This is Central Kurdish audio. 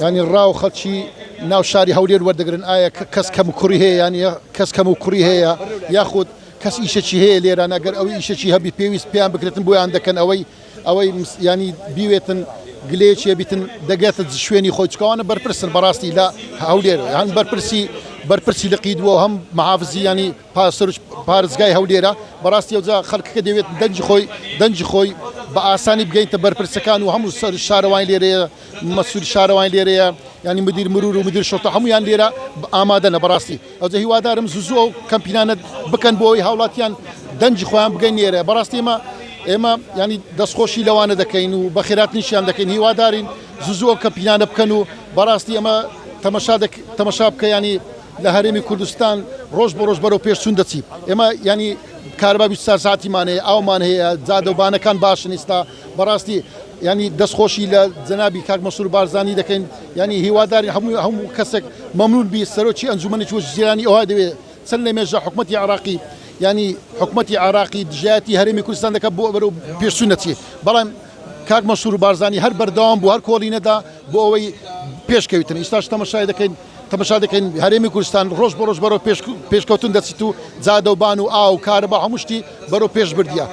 ینی ڕاو خەڵکی ناو شاری هەولێر وەردەگرن ئایا کەس کەم و کوڕی هەیە ینی کەس کەم و کوڕی هەیە یاخود کەس ئیشەکی هەیە لێران ئەگەر ئەوەی ئیشەکی هەبی پێویست پێیان بکرێتن بۆیان دەکەن ئەوەی ینی بیوێتن گلەیەکێ بیتن دەگێتە شوێنی خۆی چکەوانە بەرپرسن بەڕاستی لە هەولێر هەم بەرپرسی لە قیدووە هەم مەحافزی ینی پارێزگای هەولێرە بەڕاستی ئەوجا خەڵکەکە دەوێت دەنجی خۆی بە ئاسانی بگەینتە بەرپرسەکان و هەموو سەر شارەوانی لێرەیە مەسئول شارەوانی لێرەیە ینی مدیر مرور و مدیر شەرتە هەمویان لێرە ئامادەنە بەڕاستی ئەوجا هیوادارم زوو ئەو کەمپینانە بکەن بۆەوەی هاوڵاتیان دەنجی خۆیان بگەین لێرە بەڕاستی ئێمە ینی دەستخۆشی لەوانە دەکەین و بە خێراتنیشیان دەکەین هیوادارین زوو ئەو کەمپینانە بکەن و بەڕاستی ئەمە تەمەشا بکە ینی لە هەرێمی کوردستان ڕۆژ بە ڕۆژ بەرەو پێشچوون دەچی ئێمە ینی کارەبا 24 ساعتیمان هەیە ئاومان هەیە جادەوبانەکان باشن ئێستا بەڕاستی ینی دەستخۆشی لە جەنابی کاک مەسرور بارزانی دەکەین ینی هیواداری هەموو کەسێک مەمنون بی سەرۆکی ئەنجومەنێکی وەزیرانی ئەوە دەوێت چەند لە مێژە حکومەتی عراقی ینی حکومەتی عراقی دژایەتی هەرێمی کوردستان دەکات بۆ بەرەو پێشچوون دەچی بەڵام کاک مەسرور بارزانی هەر بەردەوام بوو هەر کۆڵینەدا بۆ ئەوەی پێشکەوتن ئێستاش تەمەشا دەکەین هەرێمی کوردستان ڕۆژ بە ڕۆژ بەرەو پێشکەوتن دەچیت و جادەوبان و ئاو کارەبا هەموو شتی بەرەو پێش بردیە